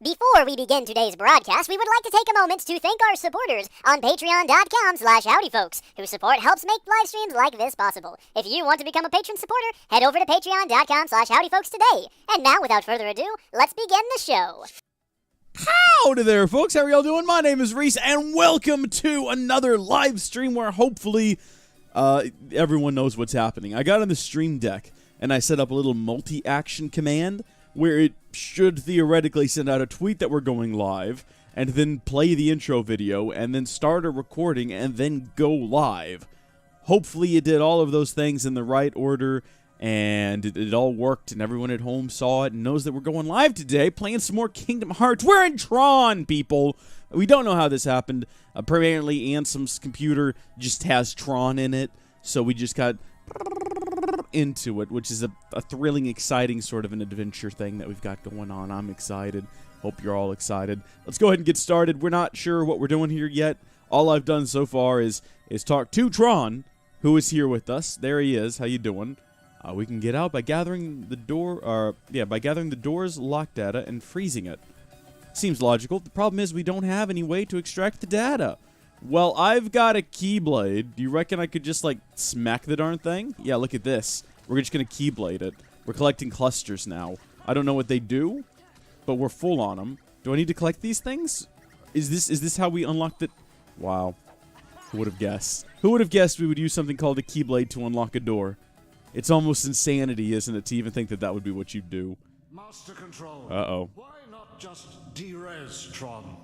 Before we begin today's broadcast, we would like to take a moment to thank our supporters on patreon.com/howdyfolks, whose support helps make live streams like this possible. If you want to become a patron supporter, head over to patreon.com/howdyfolks today. And now, without further ado, let's begin the show. Howdy there, folks. How are y'all doing? My name is Rees, and welcome to another live stream where hopefully everyone knows what's happening. I got on the stream deck, and I set up a little multi-action command where it should theoretically send out a tweet that we're going live, and then play the intro video, and then start a recording, and then go live. Hopefully it did all of those things in the right order, and it all worked, and everyone at home saw it and knows that we're going live today, playing some more Kingdom Hearts. We're in Tron, people! We don't know how this happened. Apparently, Ansem's computer just has Tron in it, so we just got into it, which is a thrilling, exciting sort of an adventure thing that we've got going on. I'm excited. Hope you're all excited. Let's go ahead and get started. We're not sure what we're doing here yet. All I've done so far is talk to Tron, who is here with us. There he is. How you doing? We can get out by gathering the door's locked data and freezing it. Seems logical. The problem is we don't have any way to extract the data. Well, I've got a Keyblade. Do you reckon I could just, like, smack the darn thing? Yeah, look at this. We're just gonna Keyblade it. We're collecting clusters now. I don't know what they do, but we're full on them. Do I need to collect these things? Is this how we unlock the... Wow. Who would have guessed? Who would have guessed we would use something called a Keyblade to unlock a door? It's almost insanity, isn't it, to even think that that would be what you'd do. Master Control. Uh-oh. Why not just de-res Tron?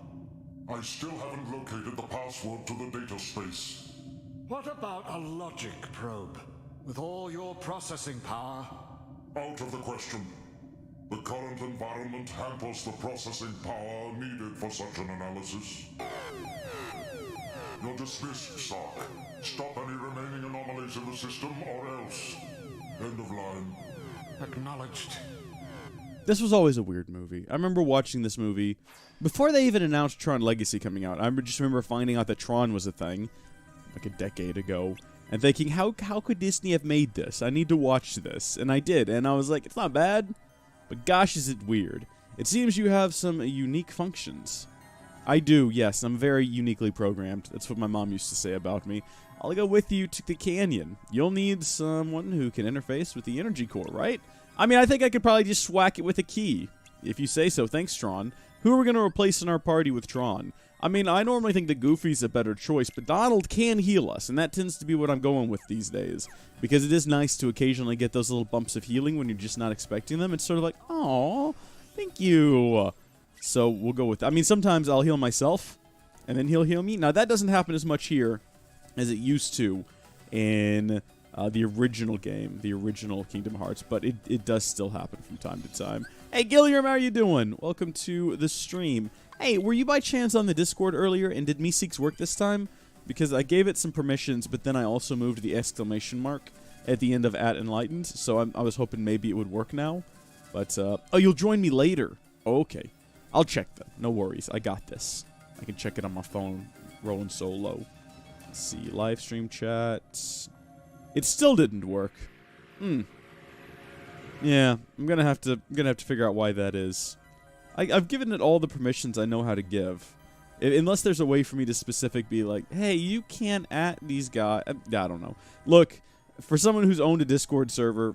I still haven't located the password to the data space. What about a logic probe? With all your processing power? Out of the question. The current environment hampers the processing power needed for such an analysis. You're dismissed, Sark. Stop any remaining anomalies in the system, or else. End of line. Acknowledged. This was always a weird movie. I remember watching this movie before they even announced Tron Legacy coming out. I just remember finding out that Tron was a thing, like a decade ago, and thinking, how could Disney have made this? I need to watch this. And I did, and I was like, it's not bad, but gosh, is it weird. It seems you have some unique functions. I do, yes, I'm very uniquely programmed. That's what my mom used to say about me. I'll go with you to the canyon. You'll need someone who can interface with the energy core, right? I mean, I think I could probably just whack it with a key. If you say so. Thanks, Tron. Who are we going to replace in our party with Tron? I mean, I normally think that Goofy's a better choice, but Donald can heal us, and that tends to be what I'm going with these days. Because it is nice to occasionally get those little bumps of healing when you're just not expecting them. It's sort of like, aw, thank you. So we'll go with that. I mean, sometimes I'll heal myself, and then he'll heal me. Now, that doesn't happen as much here as it used to in the original game, the original Kingdom Hearts, but it does still happen from time to time. Hey, Gilliam, how are you doing? Welcome to the stream. Hey, were you by chance on the Discord earlier, and did Meeseeks work this time? Because I gave it some permissions, but then I also moved the exclamation mark at the end of @enlightened, so I was hoping maybe it would work now. But, oh, you'll join me later. Oh, okay. I'll check them. No worries. I got this. I can check it on my phone, rolling solo. Let's see, live stream chat. It still didn't work. Yeah, I'm gonna have to figure out why that is. I've given it all the permissions I know how to give. Unless there's a way for me to specific be like, hey, you can't at these guys. I don't know. Look, for someone who's owned a Discord server,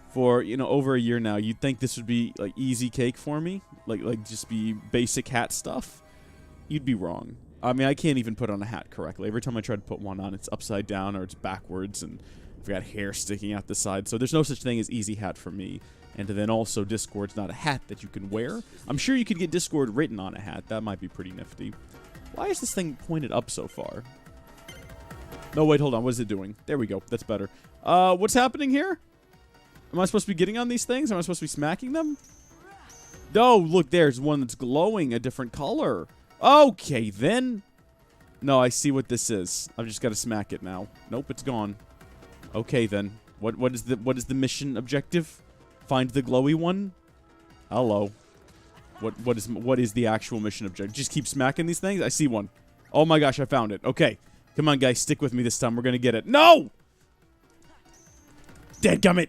for, you know, over a year now, you'd think this would be like easy cake for me, like just be basic hat stuff. You'd be wrong. I mean, I can't even put on a hat correctly. Every time I try to put one on, it's upside down or it's backwards, and I've got hair sticking out the side. So there's no such thing as easy hat for me. And then also, Discord's not a hat that you can wear. I'm sure you could get Discord written on a hat. That might be pretty nifty. Why is this thing pointed up so far? No, wait, hold on. What is it doing? There we go. That's better. What's happening here? Am I supposed to be getting on these things? Am I supposed to be smacking them? No, look, there's one that's glowing a different color. Okay, then. No, I see what this is. I've just got to smack it now. Nope, it's gone. Okay, then. What is the mission objective? Find the glowy one? Hello. What is the actual mission objective? Just keep smacking these things? I see one. Oh my gosh, I found it. Okay. Come on, guys. Stick with me this time. We're going to get it. No! Dadgummit!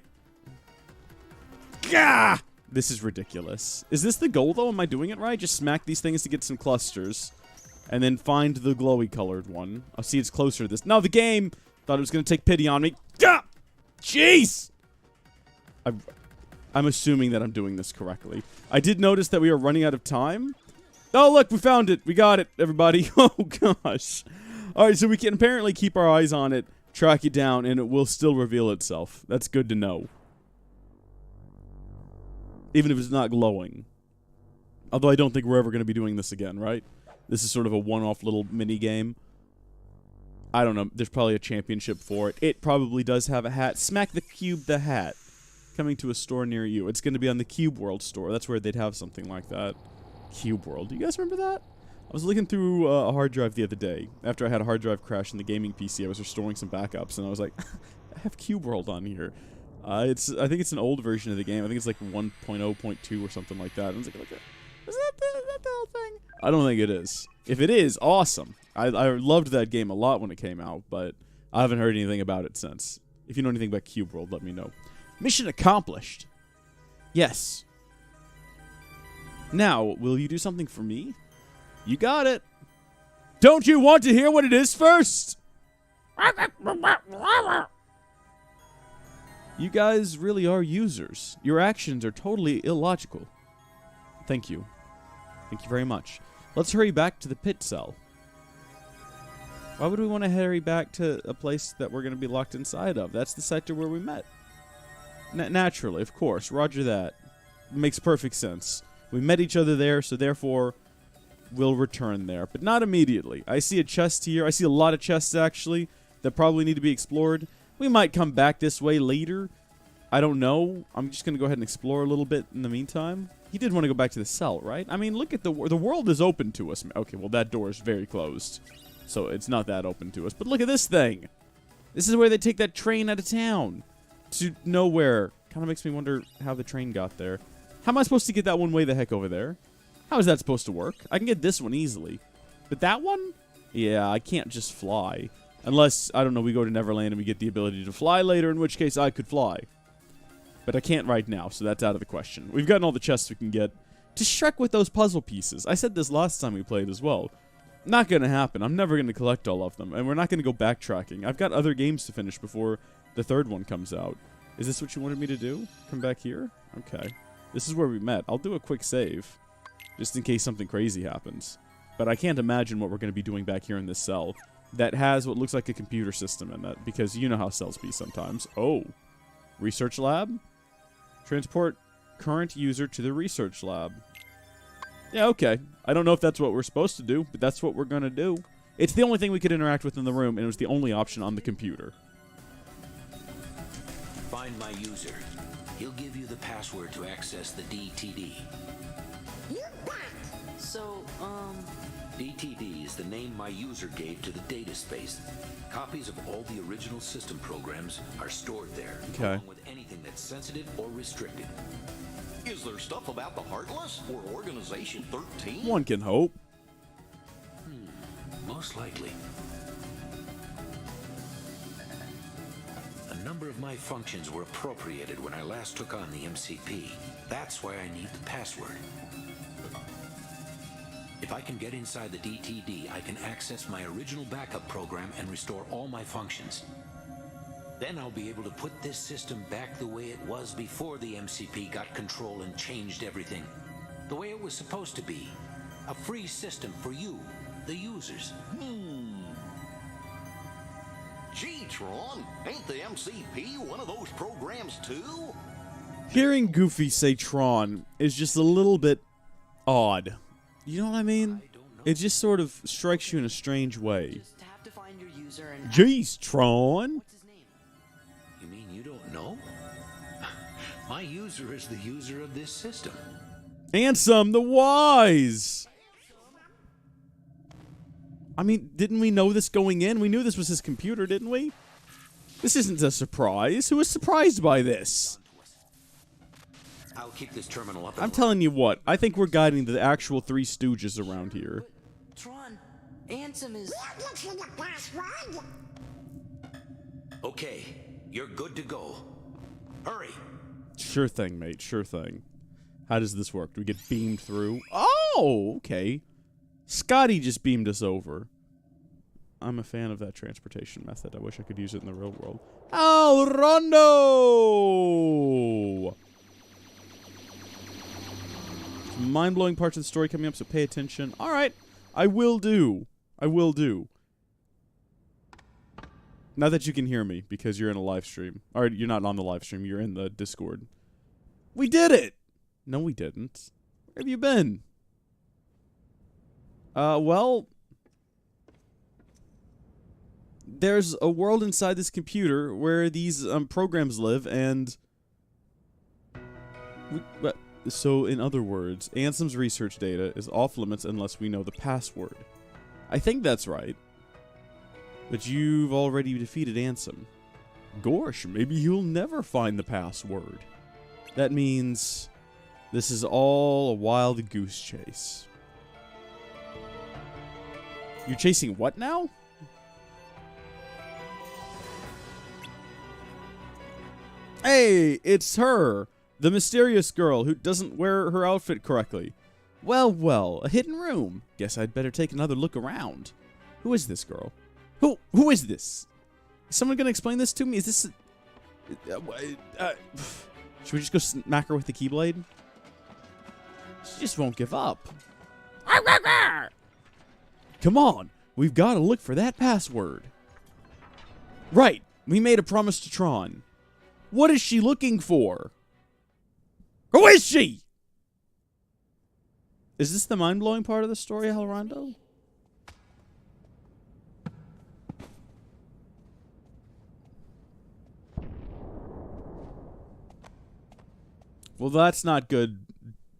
Gah! This is ridiculous. Is this the goal, though? Am I doing it right? Just smack these things to get some clusters. And then find the glowy colored one. I'll see it's closer to this. No, the game thought it was going to take pity on me. Gah! Jeez! I'm assuming that I'm doing this correctly. I did notice that we are running out of time. Oh, look, we found it. We got it, everybody. Oh, gosh. All right, so we can apparently keep our eyes on it, track it down, and it will still reveal itself. That's good to know. Even if it's not glowing. Although I don't think we're ever going to be doing this again, right? This is sort of a one-off little mini-game. I don't know. There's probably a championship for it. It probably does have a hat. Smack the Cube the hat. Coming to a store near you. It's going to be on the Cube World store. That's where they'd have something like that. Cube World. Do you guys remember that? I was looking through a hard drive the other day. After I had a hard drive crash in the gaming PC, I was restoring some backups, and I was like, I have Cube World on here. I think it's an old version of the game. I think it's like 1.0.2 or something like that. And I was like, is that the whole thing? I don't think it is. If it is, awesome. I loved that game a lot when it came out, but I haven't heard anything about it since. If you know anything about Cube World, let me know. Mission accomplished. Yes. Now, will you do something for me? You got it. Don't you want to hear what it is first? You guys really are users. Your actions are totally illogical. Thank you. Thank you very much. Let's hurry back to the pit cell. Why would we want to hurry back to a place that we're going to be locked inside of? That's the sector where we met. Naturally, of course. Roger that. Makes perfect sense. We met each other there, so therefore we'll return there. But not immediately. I see a chest here. I see a lot of chests, actually, that probably need to be explored. We might come back this way later. I don't know. I'm just going to go ahead and explore a little bit in the meantime. He did want to go back to the cell, right? I mean, look at the world is open to us. Okay, well, that door is very closed. So it's not that open to us. But look at this thing. This is where they take that train out of town. To nowhere. Kind of makes me wonder how the train got there. How am I supposed to get that one way the heck over there? How is that supposed to work? I can get this one easily. But that one? Yeah, I can't just fly. Unless, I don't know, we go to Neverland and we get the ability to fly later, in which case I could fly. But I can't right now, so that's out of the question. We've gotten all the chests we can get. To Shrek with those puzzle pieces. I said this last time we played as well. Not going to happen. I'm never going to collect all of them. And we're not going to go backtracking. I've got other games to finish before the third one comes out. Is this what you wanted me to do? Come back here? Okay. This is where we met. I'll do a quick save. Just in case something crazy happens. But I can't imagine what we're going to be doing back here in this cell. That has what looks like a computer system in it. Because you know how cells be sometimes. Oh. Research lab? Transport current user to the research lab. Yeah, okay. I don't know if that's what we're supposed to do, but that's what we're going to do. It's the only thing we could interact with in the room, and it was the only option on the computer. Find my user. He'll give you the password to access the DTD. So, DTD is the name my user gave to the data space. Copies of all the original system programs are stored there, along with anything that's sensitive or restricted. Is there stuff about the Heartless or Organization 13? One can hope. Most likely. A number of my functions were appropriated when I last took on the MCP. That's why I need the password. If I can get inside the DTD, I can access my original backup program and restore all my functions. Then I'll be able to put this system back the way it was before the MCP got control and changed everything. The way it was supposed to be. A free system for you, the users. Gee, Tron, ain't the MCP one of those programs too? Hearing Goofy say Tron is just a little bit odd. You know what I mean? It just sort of strikes you in a strange way. Just have to find your user and Jeez, Tron. what's his name? You mean you don't know? My user is the user of this system. Ansem the Wise. I mean, didn't we know this going in? We knew this was his computer, didn't we? This isn't a surprise. Who was surprised by this? I'll keep this terminal up. I'm telling you what. I think we're guiding the actual Three Stooges around here. Tron, Ansem is... Okay, you're good to go. Hurry. Sure thing, mate. Sure thing. How does this work? Do we get beamed through? Oh, okay. Scotty just beamed us over. I'm a fan of that transportation method. I wish I could use it in the real world. Oh, Rondo! Some mind-blowing parts of the story coming up, so pay attention. All right, I will do. I will do. Not that you can hear me, because you're in a live stream. Or you're not on the live stream, you're in the Discord. We did it! No, we didn't. Where have you been? Well... There's a world inside this computer where these programs live, and... So, in other words, Ansem's research data is off-limits unless we know the password. I think that's right. But you've already defeated Ansem. Gosh, maybe you'll never find the password. That means this is all a wild goose chase. You're chasing what now? Hey, it's her, the mysterious girl who doesn't wear her outfit correctly. Well, well, a hidden room. Guess I'd better take another look around. Who is this girl? Who is this? Is someone gonna explain this to me? Is this... should we just go smack her with the Keyblade? She just won't give up. Come on, we've got to look for that password. Right, we made a promise to Tron. What is she looking for? Who is she? Is this the mind-blowing part of the story, Alrondo? Well, that's not good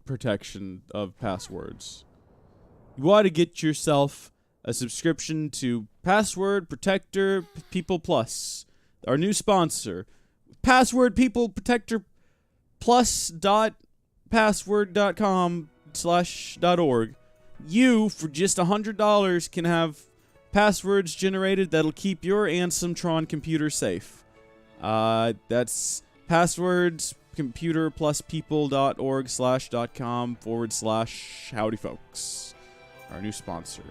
protection of passwords. You ought to get yourself a subscription to Password Protector People Plus, our new sponsor. Password People Protector Plus.password.com/.org. You, for just $100, can have passwords generated that'll keep your Ansem Tron computer safe. That's passwords computerpluspeople.org/.com/howdy folks. Our new sponsor.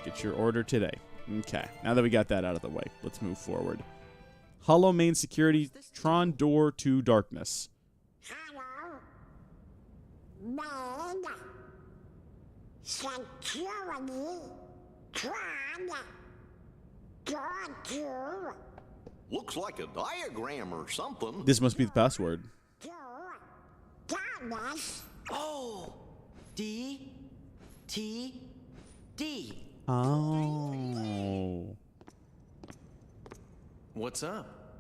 Get your order today. Okay, now that we got that out of the way, let's move forward. Hollow main security, Tron door to darkness. Hello. Main security, Tron door to Looks like a diagram or something. This must be the password. darkness. Oh, D, T, D. Oh. What's up?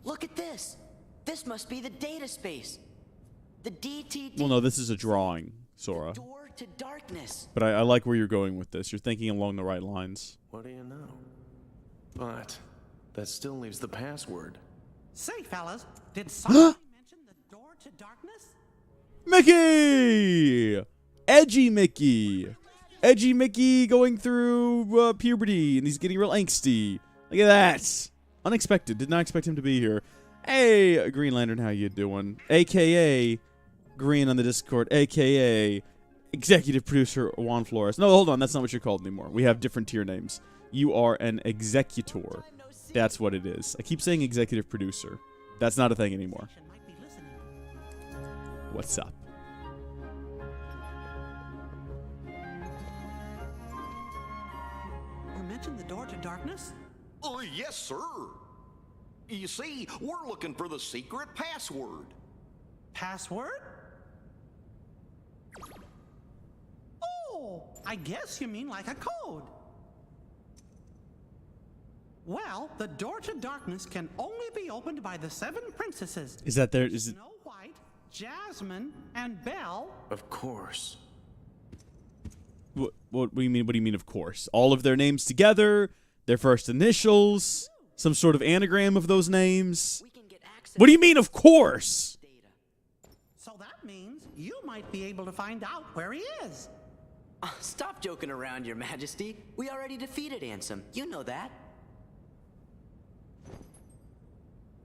Look at this. This must be the data space. The DTD. Well, no, this is a drawing, Sora. Door to darkness. But I like where you're going with this. You're thinking along the right lines. What do you know? But that still leaves the password. Say, fellas, did somebody mention the door to darkness? Mickey! Edgy Mickey! Edgy Mickey going through puberty, and he's getting real angsty. Look at that! Unexpected. Did not expect him to be here. Hey, Green Lantern, how you doing? A.K.A. Green on the Discord. A.K.A. Executive Producer Juan Flores. No, hold on. That's not what you're called anymore. We have different tier names. You are an executor. That's what it is. I keep saying executive producer. That's not a thing anymore. What's up? You mentioned the door to darkness? Yes, sir. You see, we're looking for the secret password. Password? Oh, I guess you mean like a code. Well, the door to darkness can only be opened by the 7 princesses. Is that there? Is it? Snow White, Jasmine, and Belle. Of course. What do you mean? What do you mean? Of course, all of their names together, their first initials, some sort of anagram of those names. What do you mean? Of course. So that means you might be able to find out where he is. Stop joking around, Your Majesty. We already defeated Ansem. You know that.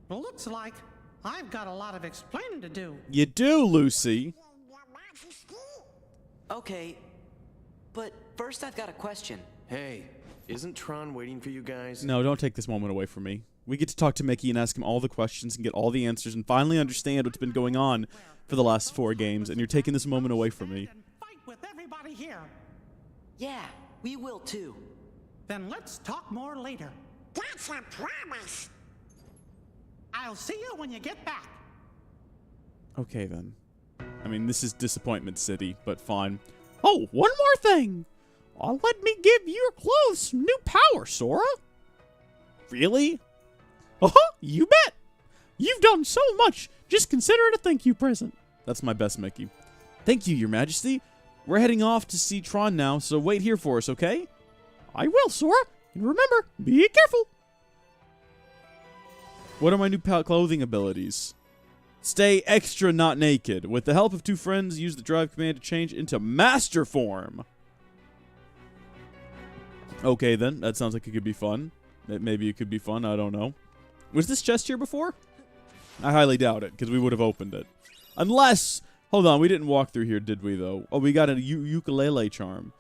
Looks like I've got a lot of explaining to do. You do, Lucy. Okay, but first I've got a question. Hey, isn't Tron waiting for you guys? No, don't take this moment away from me. We get to talk to Mickey and ask him all the questions and get all the answers and finally understand what's been going on for the last 4 games, and you're taking this moment away from me. Fight with everybody here. Yeah, we will too. Then let's talk more later. That's a promise. I'll see you when you get back. Okay, then. I mean, this is Disappointment City, but fine. Oh, one more thing! Let me give your clothes some new power, Sora. Really? Uh-huh, you bet! You've done so much, just consider it a thank you present. That's my best Mickey. Thank you, Your Majesty. We're heading off to see Tron now, so wait here for us, okay? I will, Sora. And remember, be careful. What are my new clothing abilities? Stay extra not naked. With the help of 2 friends, use the drive command to change into master form. Okay, then. That sounds like it could be fun. Maybe it could be fun. I don't know. Was this chest here before? I highly doubt it, because we would have opened it. Unless... Hold on, we didn't walk through here, did we, though? Oh, we got a ukulele charm.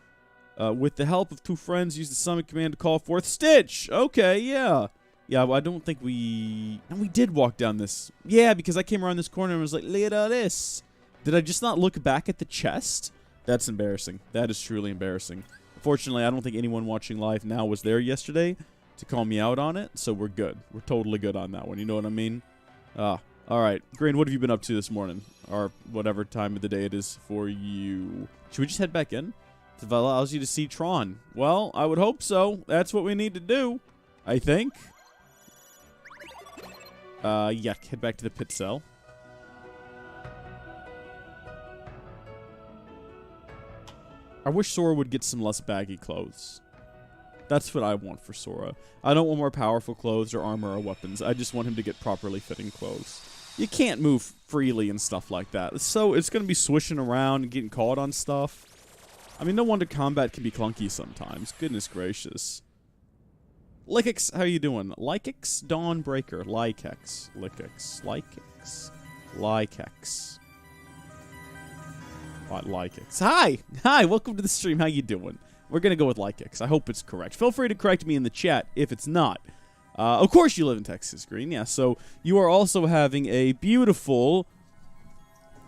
With the help of 2 friends, use the summon command to call forth Stitch! Okay, yeah. Yeah, well, I don't think we... No, we did walk down this. Yeah, because I came around this corner and was like, look at this. Did I just not look back at the chest? That's embarrassing. That is truly embarrassing. Fortunately, I don't think anyone watching live now was there yesterday to call me out on it, so we're good. We're totally good on that one. You know what I mean? All right. Green, what have you been up to this morning? Or whatever time of the day it is for you. Should we just head back in? If it allows you to see Tron. Well, I would hope so. That's what we need to do, I think. Yeah, head back to the pit cell. I wish Sora would get some less baggy clothes. That's what I want for Sora. I don't want more powerful clothes or armor or weapons. I just want him to get properly fitting clothes. You can't move freely and stuff like that. So it's going to be swishing around and getting caught on stuff. I mean, no wonder combat can be clunky sometimes. Goodness gracious. Lykex, how you doing? Lykex, Dawnbreaker, Lykex, Lykex, Lykex, Lykex. What, Lykex? Hi, welcome to the stream. How you doing? We're gonna go with Lykex. I hope it's correct. Feel free to correct me in the chat if it's not. Of course you live in Texas, Green. Yeah, so you are also having a beautiful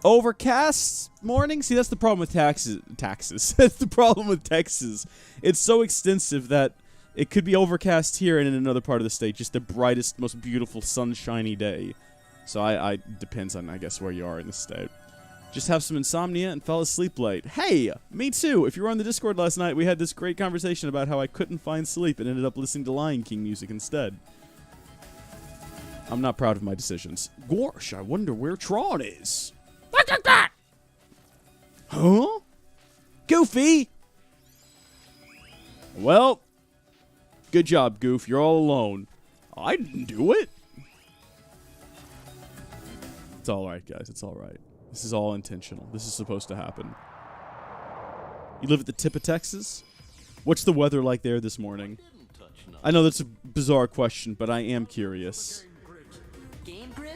overcast morning. See, that's the problem with taxes. That's the problem with Texas. It's so extensive that it could be overcast here and in another part of the state. Just the brightest, most beautiful, sunshiny day. So I depends on, I guess, where you are in the state. Just have some insomnia and fell asleep late. Hey, me too. If you were on the Discord last night, we had this great conversation about how I couldn't find sleep and ended up listening to Lion King music instead. I'm not proud of my decisions. Gosh, I wonder where Tron is. Look at that! Huh? Goofy! Well, good job, Goof. You're all alone. I didn't do it. It's alright, guys. It's alright. This is all intentional. This is supposed to happen. You live at the tip of Texas? What's the weather like there this morning? I know that's a bizarre question, but I am curious.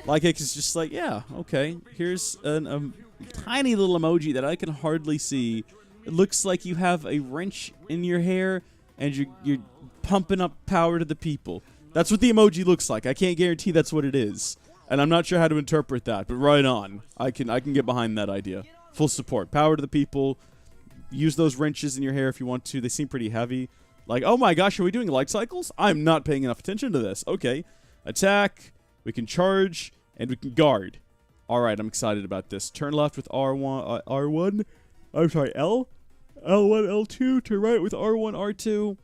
Lykex is just like, yeah, okay. Here's a tiny little emoji that I can hardly see. It looks like you have a wrench in your hair and you're pumping up power to the people. That's what the emoji looks like. I can't guarantee that's what it is. And I'm not sure how to interpret that, but right on. I can get behind that idea. Full support. Power to the people. Use those wrenches in your hair if you want to. They seem pretty heavy. Like, oh my gosh, are we doing light cycles? I'm not paying enough attention to this. Okay. Attack. We can charge. And we can guard. Alright, I'm excited about this. Turn left with R1. I'm sorry, L? L1, L2. Turn right with R1, R2.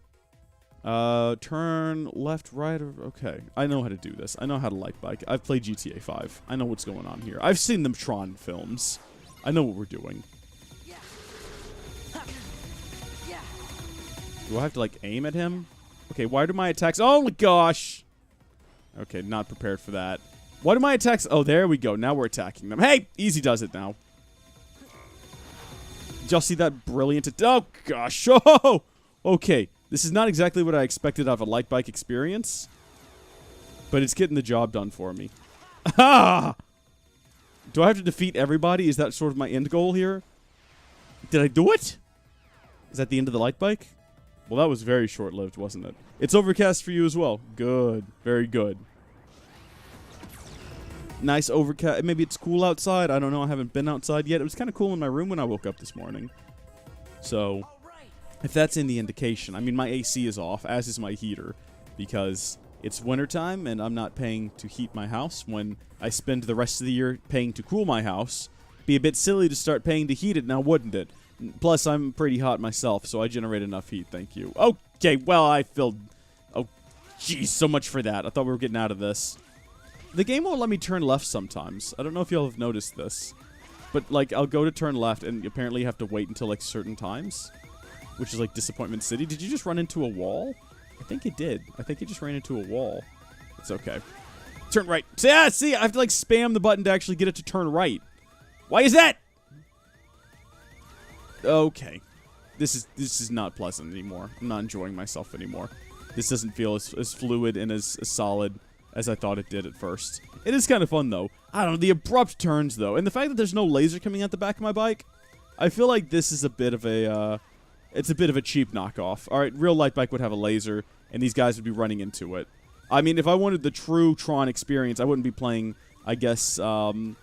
Turn left, right. Okay, I know how to do this. I know how to light bike. I've played GTA 5. I know what's going on here. I've seen the Tron films. I know what we're doing. Do I have to, like, aim at him? Okay, why do my attacks... Oh, my gosh! Okay, not prepared for that. Why do my attacks... Oh, there we go. Now we're attacking them. Hey! Easy does it now. Did y'all see that brilliant... Oh, gosh. Oh! Okay. This is not exactly what I expected out of a light bike experience. But it's getting the job done for me. Ah! Do I have to defeat everybody? Is that sort of my end goal here? Did I do it? Is that the end of the light bike? Well, that was very short-lived, wasn't it? It's overcast for you as well. Good. Very good. Nice overcast. Maybe it's cool outside. I don't know. I haven't been outside yet. It was kind of cool in my room when I woke up this morning. So, if that's any indication, I mean, my AC is off, as is my heater, because it's wintertime and I'm not paying to heat my house when I spend the rest of the year paying to cool my house. Be a bit silly to start paying to heat it now, wouldn't it? Plus, I'm pretty hot myself, so I generate enough heat, thank you. Okay, well, I filled... Oh, jeez, so much for that. I thought we were getting out of this. The game won't let me turn left sometimes. I don't know if y'all have noticed this. But, like, I'll go to turn left, and apparently you have to wait until, like, certain times. Which is, like, Disappointment City. Did you just run into a wall? I think it did. I think it just ran into a wall. It's okay. Turn right. Yeah, see, I have to, like, spam the button to actually get it to turn right. Why is that? Okay. This is not pleasant anymore. I'm not enjoying myself anymore. This doesn't feel as fluid and as solid as I thought it did at first. It is kind of fun, though. I don't know, the abrupt turns, though. And the fact that there's no laser coming out the back of my bike, I feel like this is a bit of a, it's a bit of a cheap knockoff. Alright, real light bike would have a laser, and these guys would be running into it. I mean, if I wanted the true Tron experience, I wouldn't be playing, I guess, an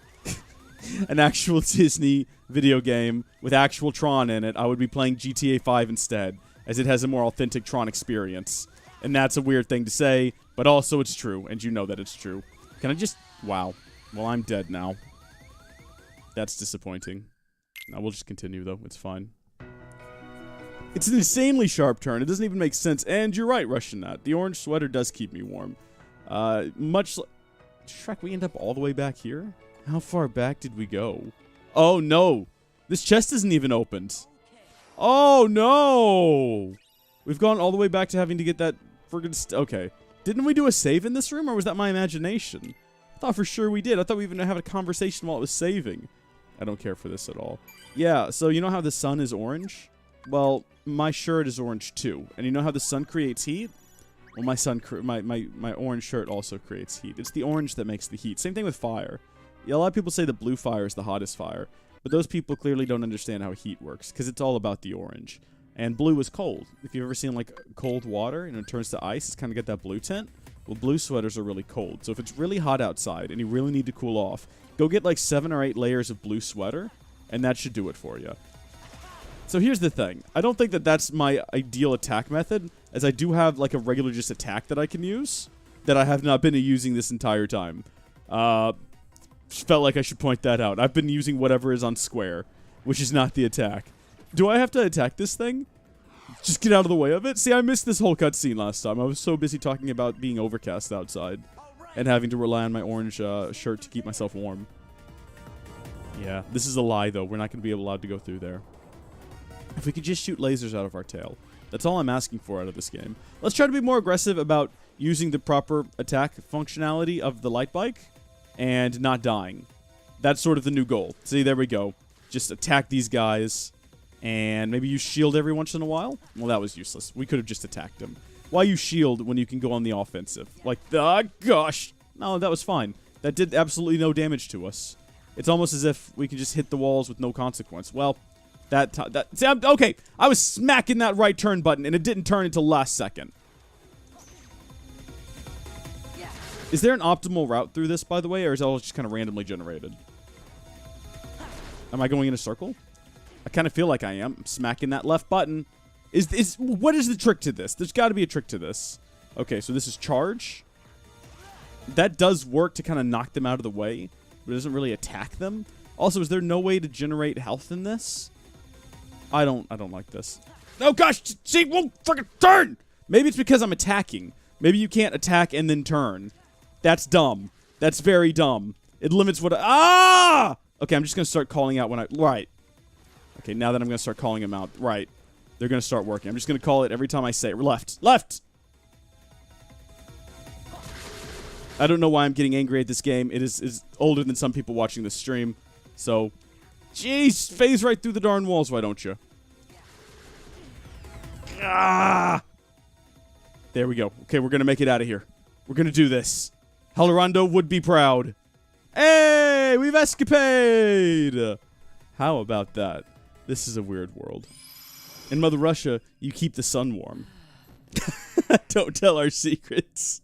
actual Disney video game with actual Tron in it. I would be playing GTA 5 instead, as it has a more authentic Tron experience. And that's a weird thing to say, but also it's true, and you know that it's true. Can I just... Wow. Well, I'm dead now. That's disappointing. Now, we'll just continue, though. It's fine. It's an insanely sharp turn. It doesn't even make sense. And you're right, Russian Nat. The orange sweater does keep me warm. Much like... Shrek, we end up all the way back here? How far back did we go? Oh, no. This chest isn't even opened. Oh, no. We've gone all the way back to having to get that friggin' okay. Didn't we do a save in this room, or was that my imagination? I thought for sure we did. I thought we even had a conversation while it was saving. I don't care for this at all. Yeah, so you know how the sun is orange? Well, my shirt is orange too. And you know how the sun creates heat? Well, my orange shirt also creates heat. It's the orange that makes the heat. Same thing with fire. Yeah, a lot of people say the blue fire is the hottest fire, but those people clearly don't understand how heat works, because it's all about the orange. And blue is cold. If you've ever seen, like, cold water and it turns to ice, it's kind of got that blue tint. Well, blue sweaters are really cold. So if it's really hot outside and you really need to cool off, go get, like, 7 or 8 layers of blue sweater, and that should do it for you. So here's the thing. I don't think that that's my ideal attack method, as I do have, like, a regular just attack that I can use that I have not been using this entire time. Just felt like I should point that out. I've been using whatever is on square, which is not the attack. Do I have to attack this thing? Just get out of the way of it? See, I missed this whole cutscene last time. I was so busy talking about being overcast outside and having to rely on my orange shirt to keep myself warm. Yeah, this is a lie, though. We're not going to be allowed to go through there. If we could just shoot lasers out of our tail. That's all I'm asking for out of this game. Let's try to be more aggressive about using the proper attack functionality of the light bike and not dying. That's sort of the new goal. See, there we go. Just attack these guys and maybe use shield every once in a while. Well, that was useless. We could have just attacked him. Why use shield when you can go on the offensive? Like, gosh. No, that was fine. That did absolutely no damage to us. It's almost as if we could just hit the walls with no consequence. Well, see, okay, I was smacking that right turn button, and it didn't turn until last second. Is there an optimal route through this, by the way, or is it all just kind of randomly generated? Am I going in a circle? I kind of feel like I am. I'm smacking that left button. What is the trick to this? There's got to be a trick to this. Okay, so this is charge. That does work to kind of knock them out of the way, but it doesn't really attack them. Also, is there no way to generate health in this? I don't like this. Oh gosh, see, it won't freaking turn! Maybe it's because I'm attacking. Maybe you can't attack and then turn. That's dumb. That's very dumb. It limits what Okay, I'm just gonna start calling out when I... Right. Okay, now that I'm gonna start calling them out. Right. They're gonna start working. I'm just gonna call it every time I say it. Left. Left! I don't know why I'm getting angry at this game. It is older than some people watching this stream. So... Jeez, phase right through the darn walls, why don't you? Ah! There we go. Okay, we're gonna make it out of here. We're gonna do this. Helorando would be proud. Hey, we've escapade! How about that? This is a weird world. In Mother Russia, you keep the sun warm. Don't tell our secrets.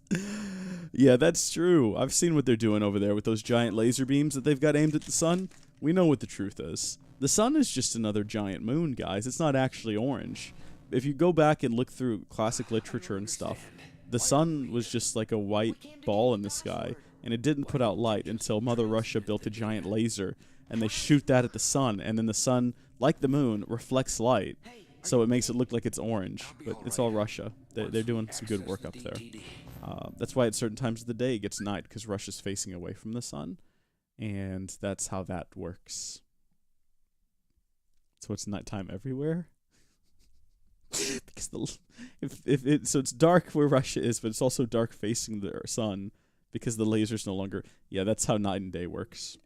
Yeah, that's true. I've seen what they're doing over there with those giant laser beams that they've got aimed at the sun. We know what the truth is. The sun is just another giant moon, guys. It's not actually orange. If you go back and look through classic literature and stuff, the sun was just like a white ball in the sky, and it didn't put out light until Mother Russia built a giant laser, and they shoot that at the sun, and then the sun, like the moon, reflects light. So it makes it look like it's orange, but it's all Russia. They're doing some good work up there. That's why at certain times of the day it gets night, because Russia's facing away from the sun, and that's how that works. So it's nighttime everywhere? Because so it's dark where Russia is, but it's also dark facing the sun, because the laser's no longer... Yeah, that's how night and day works.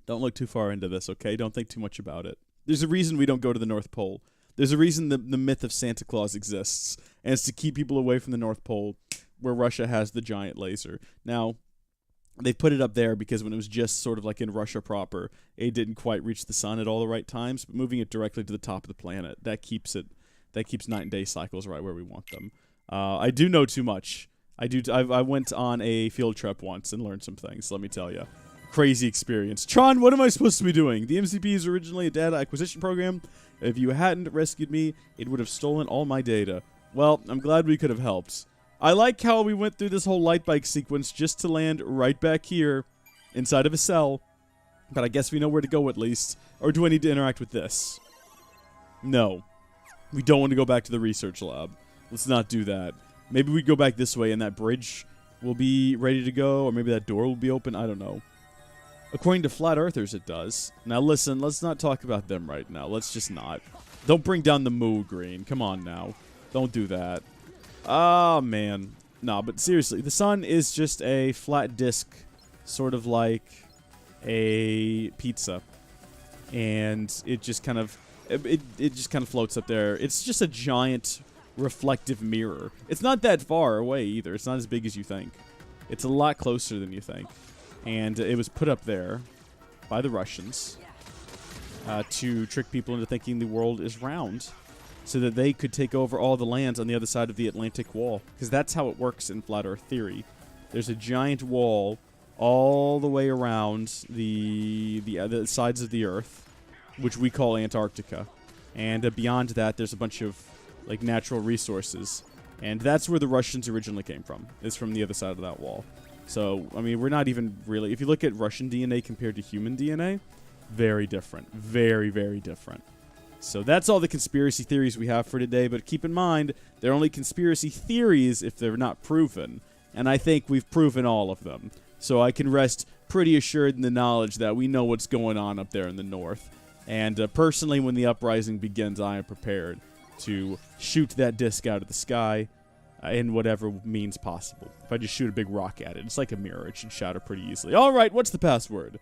Don't look too far into this, okay? Don't think too much about it. There's a reason we don't go to the North Pole. There's a reason the myth of Santa Claus exists, and it's to keep people away from the North Pole, where Russia has the giant laser. Now, they put it up there because when it was just sort of like in Russia proper, it didn't quite reach the sun at all the right times, but moving it directly to the top of the planet, that keeps night and day cycles right where we want them. I do know too much. I went on a field trip once and learned some things, let me tell you. Crazy experience. Tron, what am I supposed to be doing? The MCP is originally a data acquisition program. If you hadn't rescued me, it would have stolen all my data. Well, I'm glad we could have helped. I like how we went through this whole light bike sequence just to land right back here inside of a cell. But I guess we know where to go at least. Or do I need to interact with this? No. We don't want to go back to the research lab. Let's not do that. Maybe we go back this way and that bridge will be ready to go. Or maybe that door will be open. I don't know. According to flat earthers, it does. Now listen, let's not talk about them right now. Let's just not. Don't bring down the moo, Green. Come on now. Don't do that. Oh, man. No, but seriously, the sun is just a flat disk, sort of like a pizza. And it just kind of... It just kind of floats up there. It's just a giant reflective mirror. It's not that far away either. It's not as big as you think. It's a lot closer than you think. And it was put up there by the Russians to trick people into thinking the world is round so that they could take over all the lands on the other side of the Atlantic Wall. Because that's how it works in Flat Earth theory. There's a giant wall all the way around the sides of the Earth, which we call Antarctica. And beyond that, there's a bunch of like natural resources. And that's where the Russians originally came from. It's from the other side of that wall. So, I mean, we're not even really... If you look at Russian DNA compared to human DNA, very different. Very, very different. So that's all the conspiracy theories we have for today, but keep in mind, they're only conspiracy theories if they're not proven. And I think we've proven all of them. So I can rest pretty assured in the knowledge that we know what's going on up there in the north. And personally, when the uprising begins, I am prepared to shoot that disc out of the sky in whatever means possible. If I just shoot a big rock at it, it's like a mirror. It should shatter pretty easily. All right, what's the password?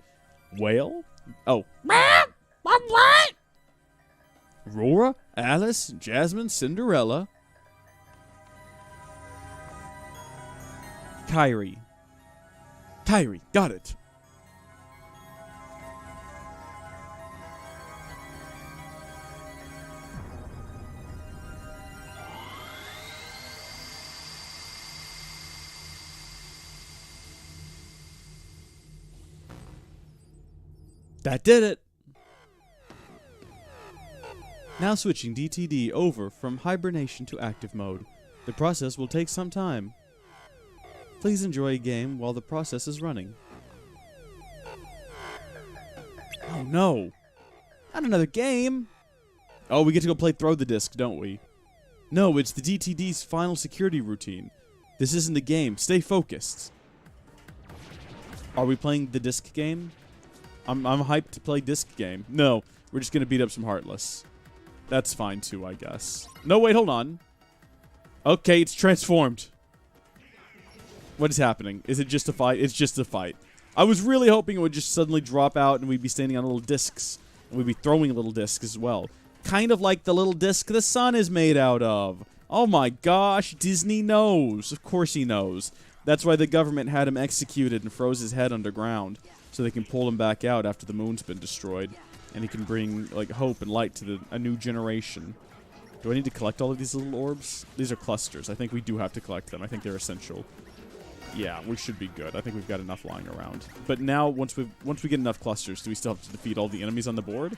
Whale? Oh. What? Aurora, Alice, Jasmine, Cinderella. Kyrie. Kyrie, got it. That did it! Now switching DTD over from hibernation to active mode. The process will take some time. Please enjoy a game while the process is running. Oh no! Not another game! Oh, we get to go play Throw the Disc, don't we? No, it's the DTD's final security routine. This isn't the game. Stay focused. Are we playing the disc game? I'm hyped to play disc game. No, we're just going to beat up some Heartless. That's fine too, I guess. No, wait, hold on. Okay, it's transformed. What is happening? Is it just a fight? It's just a fight. I was really hoping it would just suddenly drop out and we'd be standing on little discs. And we'd be throwing little discs as well. Kind of like the little disc the sun is made out of. Oh my gosh, Disney knows. Of course he knows. That's why the government had him executed and froze his head underground. so they can pull him back out after the moon's been destroyed, and he can bring like hope and light to a new generation. Do I need to collect all of these little orbs? These are clusters. I think we do have to collect them. I think they're essential. Yeah, we should be good. I think we've got enough lying around. But now, once we get enough clusters, do we still have to defeat all the enemies on the board?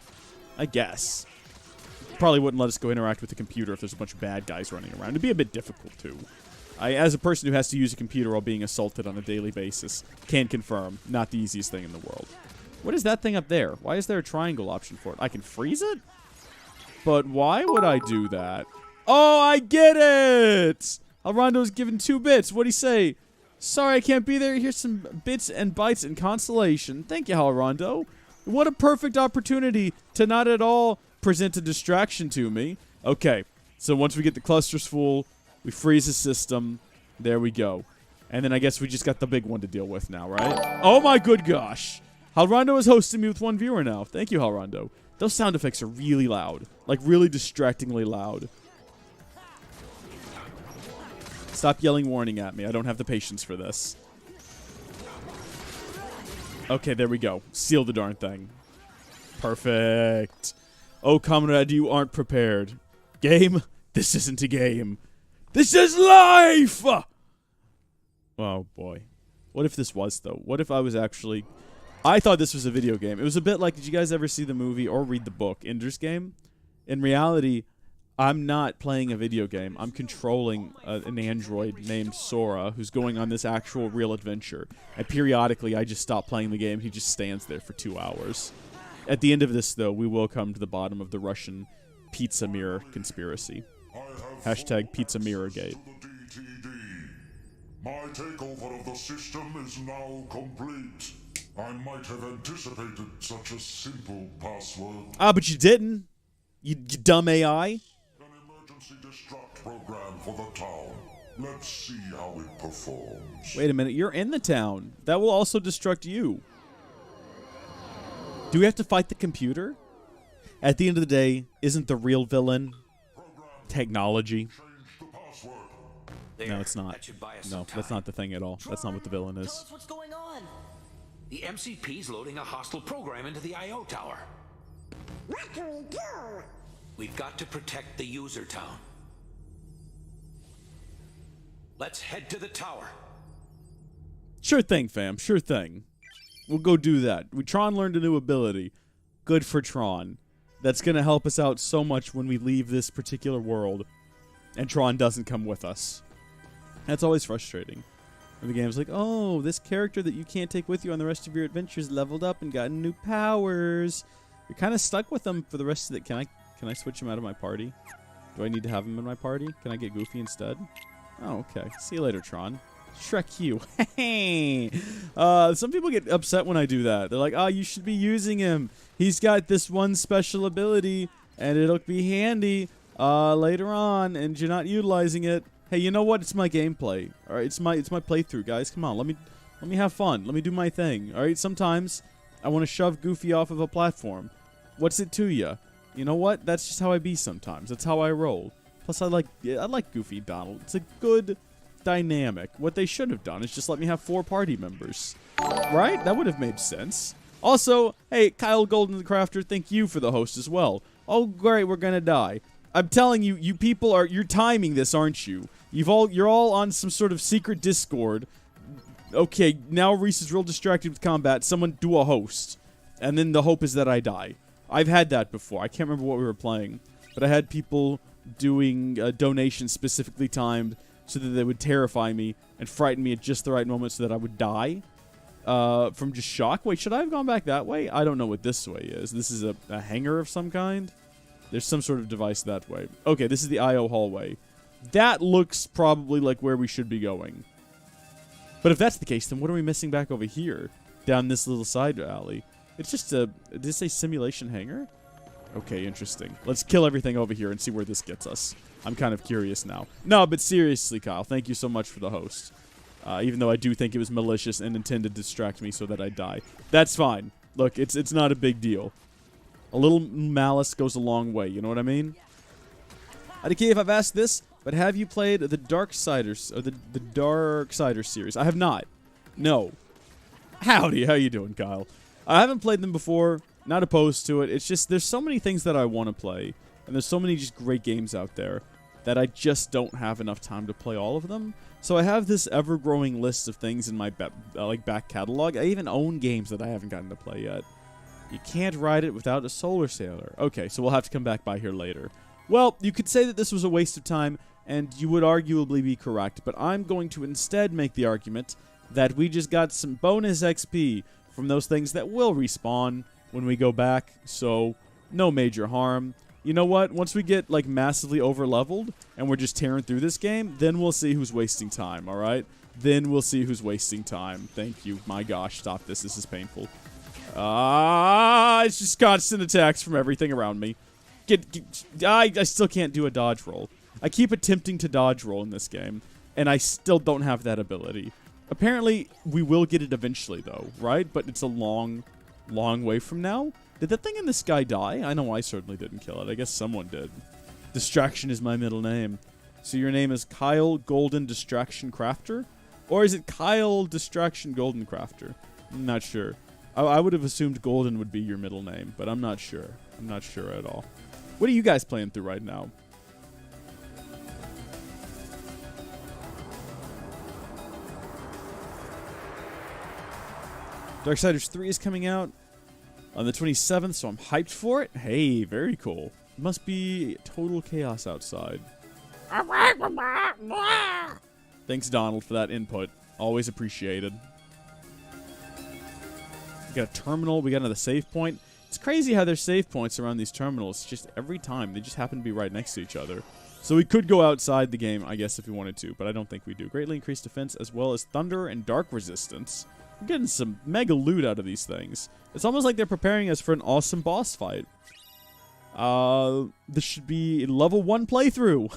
I guess. Probably wouldn't let us go interact with the computer if there's a bunch of bad guys running around. It'd be a bit difficult, too. As a person who has to use a computer while being assaulted on a daily basis, can confirm, not the easiest thing in the world. What is that thing up there? Why is there a triangle option for it? I can freeze it? But why would I do that? Oh, I get it! Alrondo's given 2 bits. What'd he say? Sorry I can't be there. Here's some bits and bytes and consolation. Thank you, Alrondo. What a perfect opportunity to not at all present a distraction to me. Okay, so once we get the clusters full, we freeze the system. There we go. And then I guess we just got the big one to deal with now, right? Oh my good gosh. Alrondo is hosting me with 1 viewer now. Thank you, Alrondo. Those sound effects are really loud. Like, really distractingly loud. Stop yelling warning at me. I don't have the patience for this. Okay, there we go. Seal the darn thing. Perfect. Oh, comrade, you aren't prepared. Game? This isn't a game. This is life! Oh, boy. What if this was, though? What if I was actually... I thought this was a video game. It was a bit like, did you guys ever see the movie or read the book, Ender's Game? In reality, I'm not playing a video game. I'm controlling an android named Sora who's going on this actual real adventure. And periodically, I just stop playing the game. He just stands there for 2 hours. At the end of this, though, we will come to the bottom of the Russian pizza mirror conspiracy. Hashtag Pizza Mirror Gate. My takeover of the system is now complete. I might have anticipated such a simple password. Ah, but you didn't. You dumb AI. An emergency destruct program for the town. Let's see how it performs. Wait a minute, you're in the town. That will also destruct you. Do we have to fight the computer? At the end of the day, isn't the real villain technology? No, it's not. No, that's not the thing at all. That's not what the villain is. Tell us what's going on. The MCP's loading a hostile program into the I.O. tower. What do we do? We've got to protect the user town. Let's head to the tower. Sure thing, fam. Sure thing. We'll go do that. Tron learned a new ability. Good for Tron. That's going to help us out so much when we leave this particular world and Tron doesn't come with us. That's always frustrating. When the game's like, oh, this character that you can't take with you on the rest of your adventures leveled up and gotten new powers. You're kind of stuck with them for the rest of it. Can I switch him out of my party? Do I need to have him in my party? Can I get Goofy instead? Oh, okay. See you later, Tron. Shrek you. Some people get upset when I do that. They're like, oh, you should be using him. He's got this one special ability, and it'll be handy later on, and you're not utilizing it. Hey, you know what? It's my gameplay. All right, it's my playthrough, guys. Come on, let me have fun. Let me do my thing. All right, sometimes I want to shove Goofy off of a platform. What's it to you? You know what? That's just how I be sometimes. That's how I roll. Plus, I like Goofy Donald. It's a good dynamic. What they should have done is just let me have 4 party members. Right? That would have made sense. Also, hey, Kyle Golden the Crafter, thank you for the host as well. Oh, great, we're gonna die. I'm telling you, you people you're timing this, aren't you? You're all on some sort of secret Discord. Okay, now Reese is real distracted with combat. Someone do a host. And then the hope is that I die. I've had that before. I can't remember what we were playing. But I had people doing donations specifically timed so that they would terrify me and frighten me at just the right moment so that I would die from just shock. Wait, should I have gone back that way? I don't know what this way is. This is a hangar of some kind? There's some sort of device that way. Okay, this is the I.O. hallway. That looks probably like where we should be going. But if that's the case, then what are we missing back over here? Down this little side alley. It's just did it say simulation hangar? Okay, interesting. Let's kill everything over here and see where this gets us. I'm kind of curious now. No, but seriously, Kyle, thank you so much for the host. Even though I do think it was malicious and intended to distract me so that I die. That's fine. Look, it's not a big deal. A little malice goes a long way, you know what I mean? I don't care if I've asked this, but have you played the Darksiders, or the Darksiders series? I have not. No. Howdy, how you doing, Kyle? I haven't played them before, not opposed to it. It's just there's so many things that I want to play, and there's so many just great games out there that I just don't have enough time to play all of them. So I have this ever-growing list of things in my back catalog. I even own games that I haven't gotten to play yet. You can't ride it without a solar sailor. Okay, so we'll have to come back by here later. Well, you could say that this was a waste of time, and you would arguably be correct, but I'm going to instead make the argument that we just got some bonus XP from those things that will respawn when we go back, so no major harm. You know what? Once we get, like, massively over-leveled and we're just tearing through this game, then we'll see who's wasting time, alright? Then we'll see who's wasting time. Thank you. My gosh, stop this. This is painful. It's just constant attacks from everything around me. I still can't do a dodge roll. I keep attempting to dodge roll in this game, and I still don't have that ability. Apparently, we will get it eventually, though, right? But it's a long, long way from now. Did that thing in the sky die? I know I certainly didn't kill it. I guess someone did. Distraction is my middle name. So your name is Kyle Golden Distraction Crafter? Or is it Kyle Distraction Golden Crafter? I'm not sure. I would have assumed Golden would be your middle name, but I'm not sure. I'm not sure at all. What are you guys playing through right now? Darksiders 3 is coming out on the 27th, so I'm hyped for it. Hey, very cool. It must be total chaos outside. Thanks, Donald, for that input. Always appreciated. We got a terminal. We got another save point. It's crazy how there's save points around these terminals. Just every time. They just happen to be right next to each other. So we could go outside the game, I guess, if we wanted to, but I don't think we do. Greatly increased defense as well as thunder and dark resistance. We're getting some mega loot out of these things. It's almost like they're preparing us for an awesome boss fight. This should be a level 1 playthrough.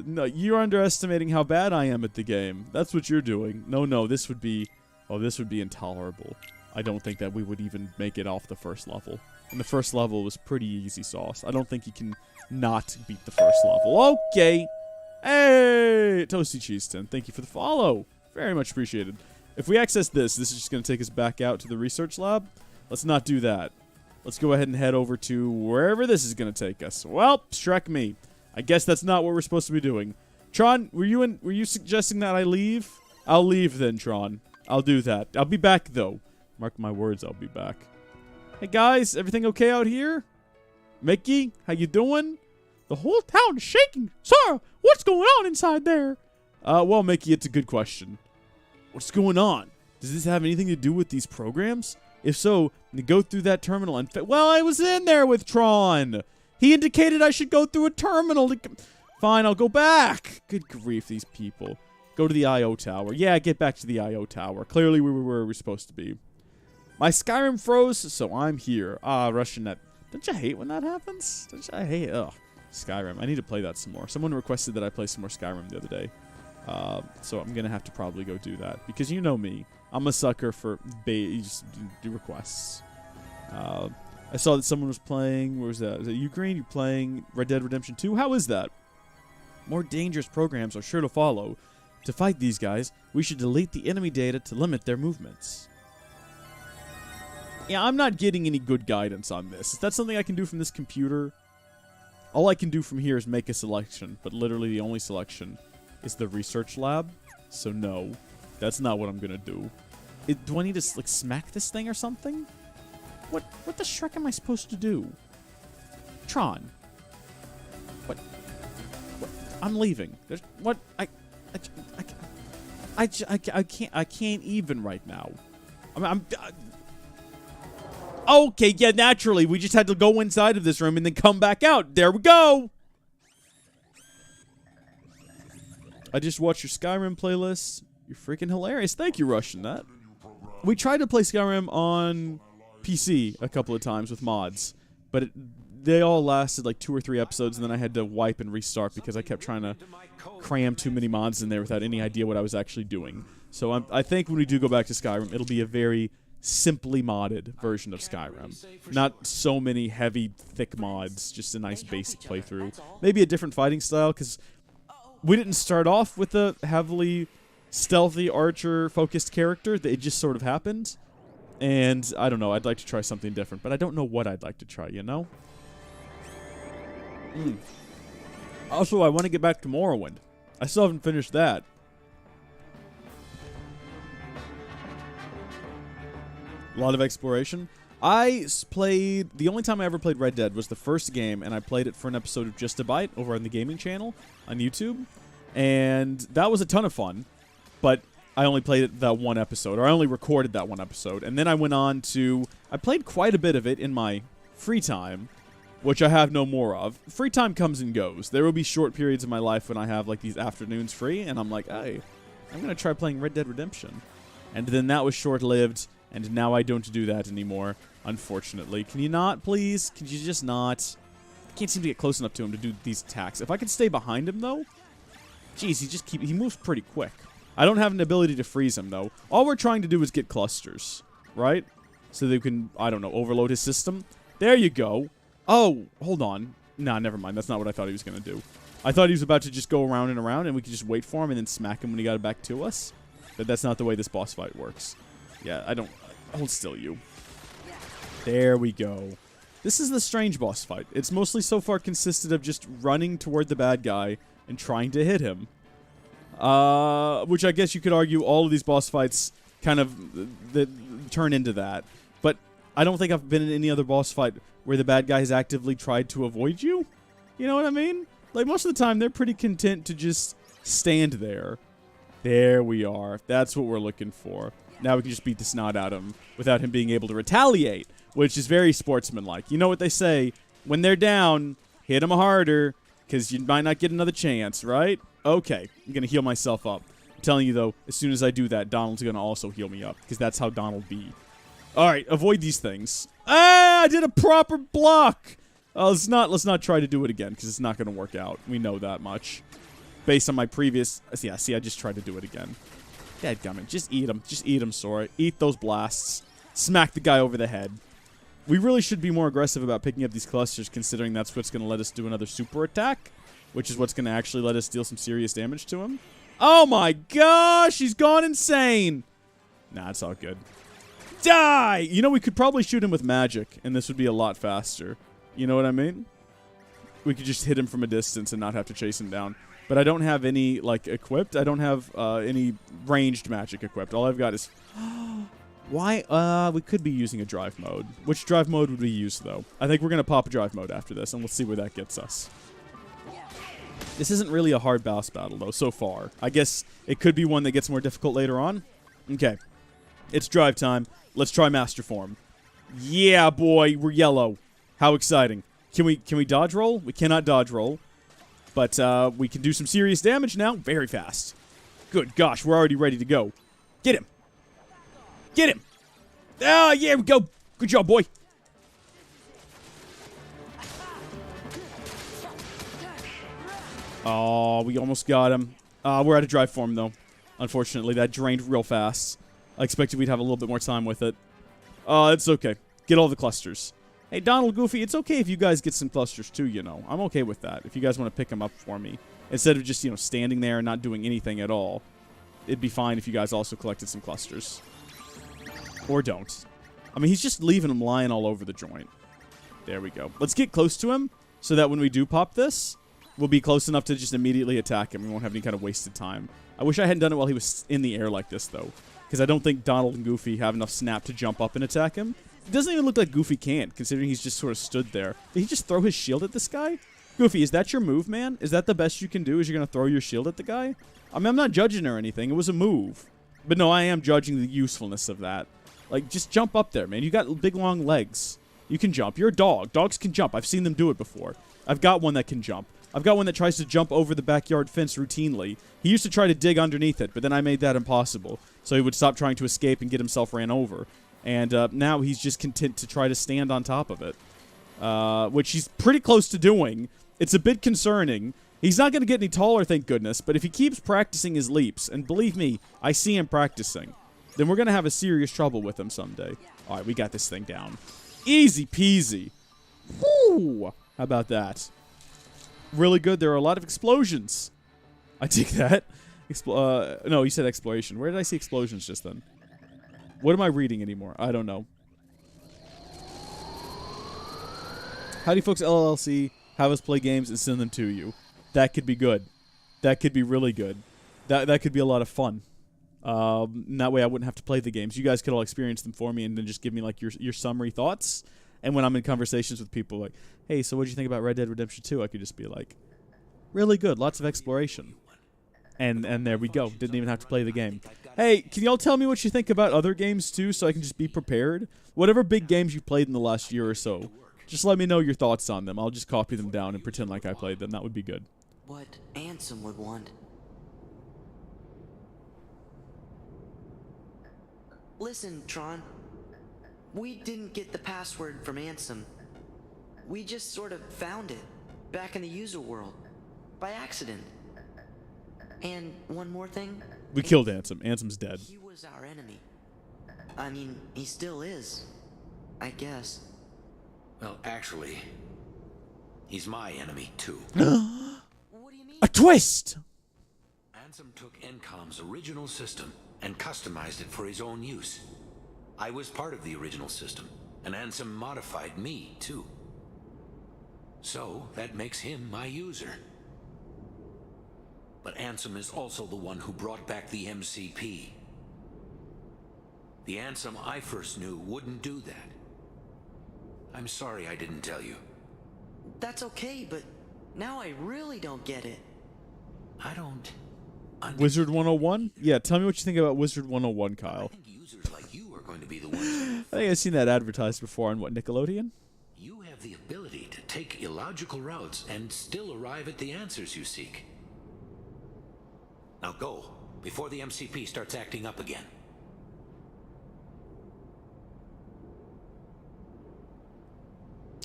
No, you're underestimating how bad I am at the game. That's what you're doing. No, this would be... Oh, this would be intolerable. I don't think that we would even make it off the first level. And the first level was pretty easy sauce. I don't think you can not beat the first level. Okay. Hey, Toasty Cheese 10. Thank you for the follow. Very much appreciated. If we access this is just going to take us back out to the research lab. Let's not do that. Let's go ahead and head over to wherever this is going to take us. Well, Shrek me. I guess that's not what we're supposed to be doing. Tron, were you suggesting that I leave? I'll leave then, Tron. I'll do that. I'll be back, though. Mark my words, I'll be back. Hey, guys, everything okay out here? Mickey, how you doing? The whole town is shaking. Sir, what's going on inside there? Well, Mickey, it's a good question. What's going on? Does this have anything to do with these programs? If so, go through that terminal and... Well, I was in there with Tron. He indicated I should go through a terminal to... Fine, I'll go back. Good grief, these people. Go to the I.O. tower. Yeah, get back to the I.O. tower. Clearly, we were where we're supposed to be. My Skyrim froze, so I'm here. Russian net. Don't you hate when that happens? I hate it. Ugh. Skyrim. I need to play that some more. Someone requested that I play some more Skyrim the other day. So I'm going to have to probably go do that. Because you know me. I'm a sucker for just do requests. I saw that someone was playing... Where was that? Is it Ukraine? You're playing Red Dead Redemption 2? How is that? More dangerous programs are sure to follow. To fight these guys, we should delete the enemy data to limit their movements. Yeah, I'm not getting any good guidance on this. Is that something I can do from this computer? All I can do from here is make a selection, but literally the only selection is the research lab. So no, that's not what I'm gonna do. Do I need to like smack this thing or something? What the Shrek am I supposed to do? Tron. What? I'm leaving. There's what? I can't even right now. Okay, yeah, naturally. We just had to go inside of this room and then come back out. There we go. I just watched your Skyrim playlist. You're freaking hilarious. Thank you, Russian. That. We tried to play Skyrim on PC a couple of times with mods, but they all lasted like 2 or 3 episodes, and then I had to wipe and restart because I kept trying to cram too many mods in there without any idea what I was actually doing. So I think when we do go back to Skyrim, it'll be a very simply modded version of Skyrim. Not so many heavy, thick mods, just a nice basic playthrough. Maybe a different fighting style, because we didn't start off with a heavily stealthy archer-focused character. It just sort of happened. And I don't know. I'd like to try something different, but I don't know what I'd like to try, you know? Also, I want to get back to Morrowind. I still haven't finished that. A lot of exploration. The only time I ever played Red Dead was the first game, and I played it for an episode of Just a Bite over on the gaming channel on YouTube. And that was a ton of fun, but I only played it that one episode, or I only recorded that one episode. And then I went on to, I played quite a bit of it in my free time, which I have no more of. Free time comes and goes. There will be short periods of my life when I have like these afternoons free, and I'm like, hey, I'm going to try playing Red Dead Redemption. And then that was short-lived, and now I don't do that anymore, unfortunately. Can you not, please? Can you just not? I can't seem to get close enough to him to do these attacks. If I could stay behind him, though, jeez, he moves pretty quick. I don't have an ability to freeze him, though. All we're trying to do is get clusters, right? So they can, I don't know, overload his system. There you go. Oh, hold on. Nah, never mind. That's not what I thought he was going to do. I thought he was about to just go around and around, and we could just wait for him and then smack him when he got it back to us. But that's not the way this boss fight works. Yeah, I don't... Hold still, you. There we go. This is the strange boss fight. It's mostly so far consisted of just running toward the bad guy and trying to hit him. Which I guess you could argue all of these boss fights kind of turn into that. But I don't think I've been in any other boss fight where the bad guy has actively tried to avoid you. You know what I mean? Like, most of the time, they're pretty content to just stand there. There we are. That's what we're looking for. Now we can just beat the snot out of him without him being able to retaliate, which is very sportsmanlike. You know what they say? When they're down, hit them harder, because you might not get another chance, right? Okay, I'm going to heal myself up. I'm telling you, though, as soon as I do that, Donald's going to also heal me up, because that's how Donald be. All right, avoid these things. Ah, I did a proper block. Let's not try to do it again, because it's not going to work out. We know that much. Based on my previous... Yeah, see, I just tried to do it again. Dadgummit, just eat them. Just eat them, Sora. Eat those blasts. Smack the guy over the head. We really should be more aggressive about picking up these clusters, considering that's what's going to let us do another super attack, which is what's going to actually let us deal some serious damage to him. Oh my gosh, he's gone insane. Nah, it's all good. Die! You know, we could probably shoot him with magic, and this would be a lot faster. You know what I mean? We could just hit him from a distance and not have to chase him down. But I don't have any, like, equipped. I don't have any ranged magic equipped. All I've got is... Why? We could be using a drive mode. Which drive mode would we use, though? I think we're going to pop a drive mode after this, and we'll see where that gets us. This isn't really a hard boss battle, though, so far. I guess it could be one that gets more difficult later on. Okay. It's drive time. Let's try Master Form. Yeah, boy, we're yellow. How exciting. Can we dodge roll? We cannot dodge roll. But we can do some serious damage now very fast. Good gosh, we're already ready to go. Get him. Get him. Ah, yeah, we go. Good job, boy. Oh, we almost got him. We're out of drive form, though. Unfortunately, that drained real fast. I expected we'd have a little bit more time with it. It's okay. Get all the clusters. Hey, Donald, Goofy, it's okay if you guys get some clusters, too, you know. I'm okay with that, if you guys want to pick them up for me. Instead of just, you know, standing there and not doing anything at all. It'd be fine if you guys also collected some clusters. Or don't. I mean, he's just leaving them lying all over the joint. There we go. Let's get close to him, so that when we do pop this, we'll be close enough to just immediately attack him. We won't have any kind of wasted time. I wish I hadn't done it while he was in the air like this, though. Because I don't think Donald and Goofy have enough snap to jump up and attack him. It doesn't even look like Goofy can, considering he's just sort of stood there. Did he just throw his shield at this guy? Goofy, is that your move, man? Is that the best you can do, is you're going to throw your shield at the guy? I mean, I'm not judging or anything. It was a move. But no, I am judging the usefulness of that. Like, just jump up there, man. You got big, long legs. You can jump. You're a dog. Dogs can jump. I've seen them do it before. I've got one that can jump. I've got one that tries to jump over the backyard fence routinely. He used to try to dig underneath it, but then I made that impossible. So he would stop trying to escape and get himself ran over. And now he's just content to try to stand on top of it, which he's pretty close to doing. It's a bit concerning. He's not going to get any taller, thank goodness, but if he keeps practicing his leaps, and believe me, I see him practicing, then we're going to have a serious trouble with him someday. All right, we got this thing down. Easy peasy. Whew. How about that? Really good. There are a lot of explosions. I take that. No, you said exploration. Where did I see explosions just then? What am I reading anymore? I don't know. Howdy Folks LLC, have us play games and send them to you. That could be good. That could be really good. That could be a lot of fun. And that way I wouldn't have to play the games. You guys could all experience them for me and then just give me like your summary thoughts. And when I'm in conversations with people like, hey, so what did you think about Red Dead Redemption 2? I could just be like, really good. Lots of exploration. And there we go. Didn't even have to play the game. Hey, can y'all tell me what you think about other games too so I can just be prepared? Whatever big games you played in the last year or so, just let me know your thoughts on them. I'll just copy them down and pretend like I played them. That would be good. What Ansem would want. Listen, Tron. We didn't get the password from Ansem. We just sort of found it, back in the user world, by accident. And one more thing. We killed Ansem. Ansem's dead. He was our enemy. I mean, he still is, I guess. Well, actually, he's my enemy, too. What do you mean? A twist! Ansem took Encom's original system and customized it for his own use. I was part of the original system, and Ansem modified me, too. So, that makes him my user. But Ansem is also the one who brought back the MCP. The Ansem I first knew wouldn't do that. I'm sorry I didn't tell you. That's okay, but now I really don't get it. I don't... Wizard 101? Yeah, tell me what you think about Wizard 101, I Kyle. think users like you are going to be the ones... I think I've seen that advertised before on, what, Nickelodeon? You have the ability to take illogical routes and still arrive at the answers you seek. Now go, before the MCP starts acting up again.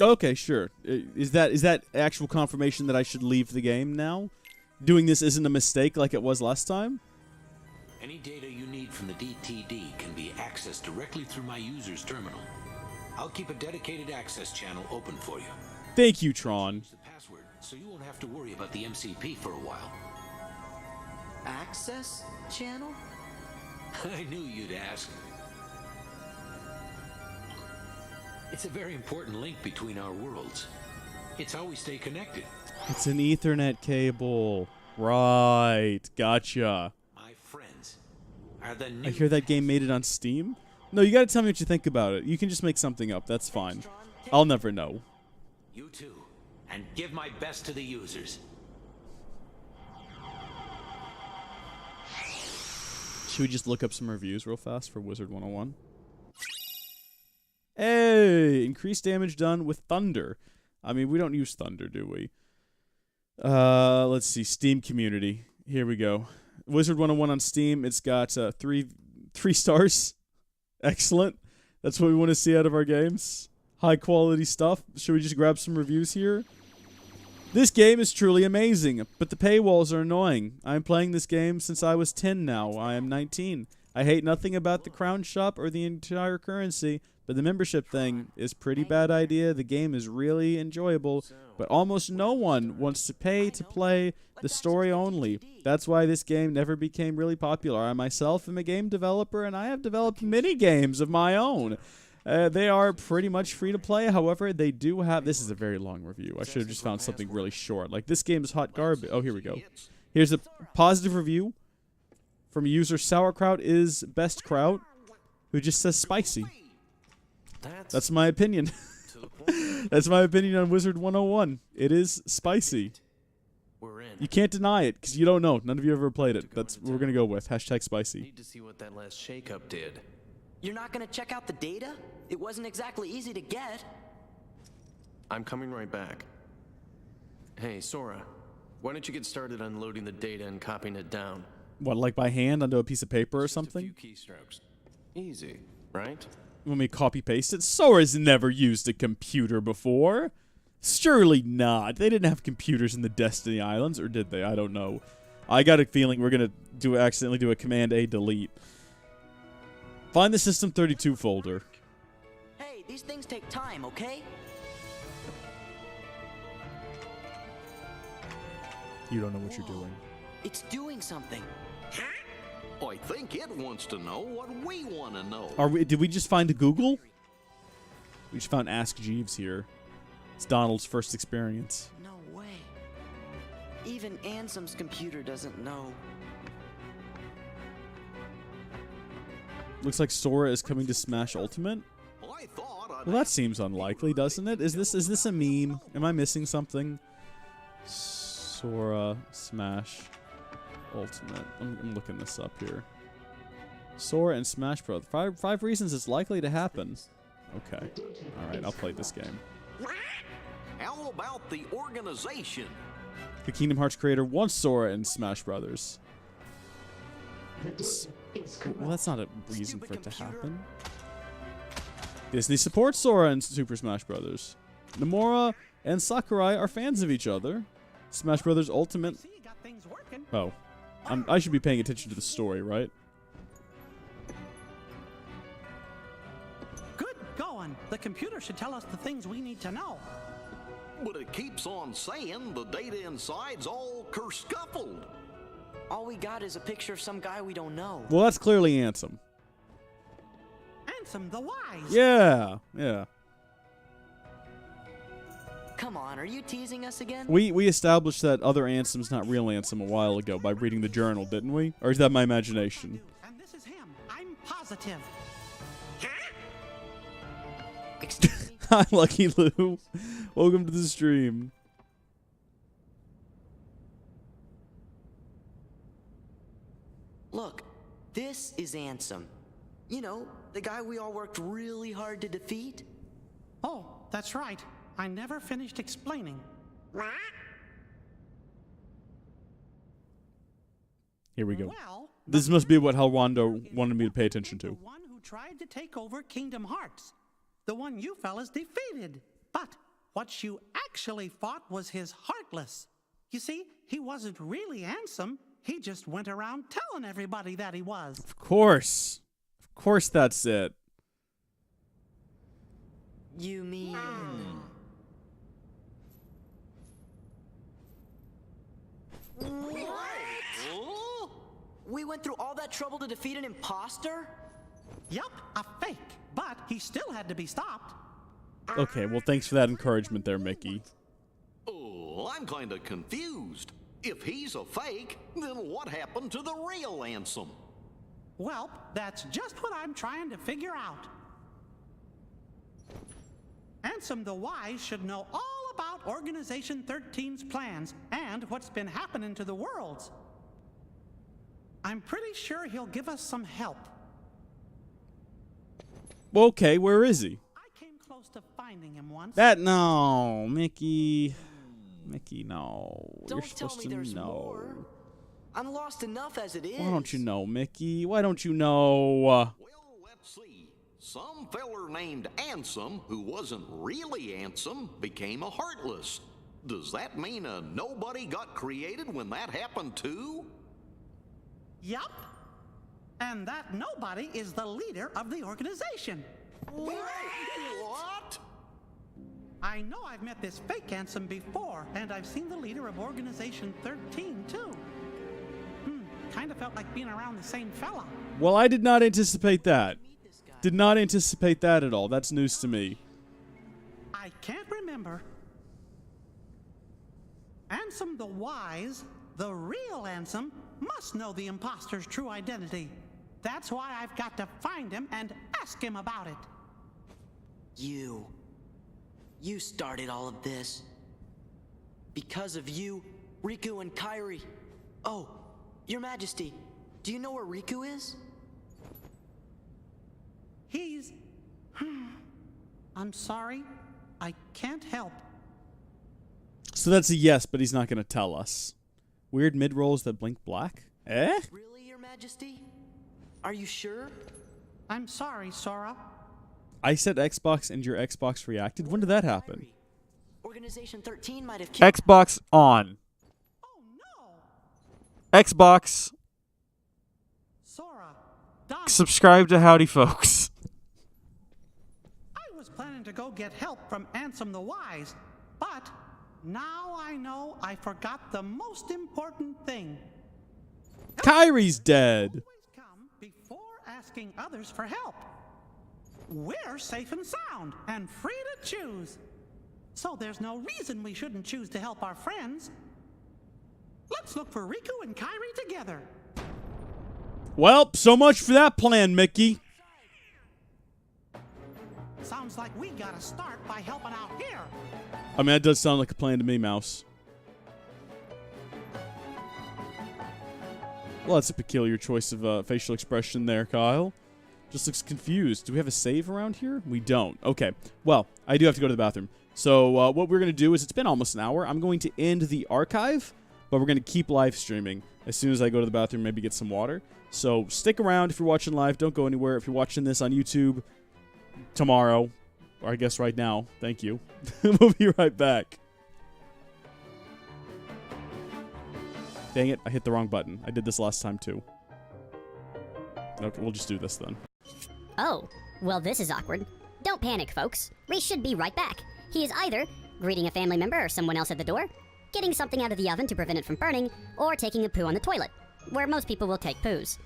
Okay, sure. Is that actual confirmation that I should leave the game now? Doing this isn't a mistake like it was last time? Any data you need from the DTD can be accessed directly through my user's terminal. I'll keep a dedicated access channel open for you. Thank you, Tron. Use the password so you won't have to worry about the MCP for a while. Access channel? I knew you'd ask. It's a very important link between our worlds. It's how we stay connected. It's an Ethernet cable. Right. Gotcha. My friends are the new... I hear that game made it on Steam? No, you gotta tell me what you think about it. You can just make something up. That's fine. I'll never know. You too. And give my best to the users. Should we just look up some reviews real fast for Wizard 101? Hey! Increased damage done with thunder. I mean, we don't use thunder, do we? Let's see. Steam community. Here we go. Wizard 101 on Steam. It's got three stars. Excellent. That's what we want to see out of our games. High quality stuff. Should we just grab some reviews here? This game is truly amazing, but the paywalls are annoying. I'm playing this game since I was 10 now. I am 19. I hate nothing about the crown shop or the entire currency, but the membership thing is pretty bad idea. The game is really enjoyable, but almost no one wants to pay to play the story only. That's why this game never became really popular. I myself am a game developer, and I have developed many games of my own. They are pretty much free to play. However, they do have... This is a very long review. I should have just found something really short. Like, this game is hot garbage. Oh, here we go. Here's a positive review from user Sauerkraut is best kraut, who just says spicy. That's my opinion. That's my opinion on Wizard 101. It is spicy. You can't deny it, because you don't know. None of you ever played it. That's what we're going to go with. Hashtag spicy. Need to see what that last shakeup did. You're not gonna check out the data? It wasn't exactly easy to get. I'm coming right back. Hey, Sora, why don't you get started unloading the data and copying it down? What, like by hand onto a piece of paper or Just something? a few keystrokes. Easy, right? You want me to copy paste it? Sora's never used a computer before. Surely not. They didn't have computers in the Destiny Islands, or did they? I don't know. I got a feeling we're gonna accidentally do a Command A delete. Find the System 32 folder. Hey, these things take time, okay? You don't know what you're doing. It's doing something. I think it wants to know what we want to know. Did we just find a Google? We just found Ask Jeeves here. It's Donald's first experience. No way. Even Ansem's computer doesn't know. Looks like Sora is coming to Smash Ultimate. I thought I'd Well, that seems unlikely, doesn't it? Is this a meme? Am I missing something? Sora Smash Ultimate. I'm looking this up here. Sora and Smash Bros. Five reasons it's likely to happen. Okay. Alright, I'll play this game. How about the organization? The Kingdom Hearts creator wants Sora and Smash Brothers. Well, that's not a reason for it to happen. Disney supports Sora and Super Smash Brothers. Nomura and Sakurai are fans of each other. Smash Brothers Ultimate. Oh. I should be paying attention to the story, right? Good going. The computer should tell us the things we need to know. But it keeps on saying the data inside's all kerscuffled. All we got is a picture of some guy we don't know. Well, that's clearly Ansem. Ansem the Wise. Yeah, yeah. Come on, are you teasing us again? We established that other Ansem's not real Ansem a while ago by reading the journal, didn't we? Or is that my imagination? And this is him. I'm positive. Excuse me? Hi, Lucky Lou. Welcome to the stream. Look, this is Ansem. You know, the guy we all worked really hard to defeat. Oh, that's right. I never finished explaining. Here we go. Well, This must be what Halwando wanted me to pay attention the to. one who tried to take over Kingdom Hearts. The one you fellas defeated. But what you actually fought was his Heartless. You see, he wasn't really Ansem. He just went around telling everybody that he was. Of course. Of course that's it. You mean... Huh? We went through all that trouble to defeat an imposter? Yup, a fake. But he still had to be stopped. Okay, well, thanks for that encouragement there, Mickey. Oh, I'm kind of confused. If he's a fake, then what happened to the real Ansem? Well, that's just what I'm trying to figure out. Ansem the Wise should know all about Organization 13's plans and what's been happening to the worlds. I'm pretty sure he'll give us some help. Okay, where is he? I came close to finding him once. No, Mickey. Mickey, no. You're Don't tell supposed me to there's know. more. I'm lost enough as it is. Why don't you know, Mickey? Why don't you know? Well, let's see. Some feller named Ansem, who wasn't really Ansem, became a Heartless. Does that mean a nobody got created when that happened too? Yup. And that nobody is the leader of the organization. What? I know I've met this fake Ansem before, and I've seen the leader of Organization 13, too. Kind of felt like being around the same fella. Well, I did not anticipate that. Did not anticipate that at all. That's news to me. I can't remember. Ansem the Wise, the real Ansem, must know the imposter's true identity. That's why I've got to find him and ask him about it. You started all of this. Because of you, Riku and Kairi. Oh, Your Majesty, do you know where Riku is? He's... I'm sorry. I can't help. So that's a yes, but he's not going to tell us. Weird mid-rolls that blink black? Eh? Really, Your Majesty? Are you sure? I'm sorry, Sora. I said Xbox and your Xbox reacted? When did that happen? Organization 13 might have killed... Xbox on. Oh, no! Xbox. Sora, Donald. Subscribe to Howdy Folks. I was planning to go get help from Ansem the Wise, but now I know I forgot the most important thing. Kyrie's dead. Come before asking others for help. We're safe and sound and free to choose. So there's no reason we shouldn't choose to help our friends. Let's look for Riku and Kyrie together. Well, so much for that plan, Mickey. Sounds like we gotta start by helping out here. I mean, that does sound like a plan to me, Mouse. Well, that's a peculiar choice of facial expression there, Kyle. Just looks confused. Do we have a save around here? We don't. Okay. Well, I do have to go to the bathroom. So what we're going to do is, it's been almost an hour. I'm going to end the archive, but we're going to keep live streaming as soon as I go to the bathroom, maybe get some water. So stick around if you're watching live. Don't go anywhere. If you're watching this on YouTube tomorrow, or I guess right now, thank you. We'll be right back. Dang it, I hit the wrong button. I did this last time too. Okay, we'll just do this then. Oh, well, this is awkward. Don't panic, folks. Rees should be right back. He is either greeting a family member or someone else at the door, getting something out of the oven to prevent it from burning, or taking a poo on the toilet, where most people will take poos.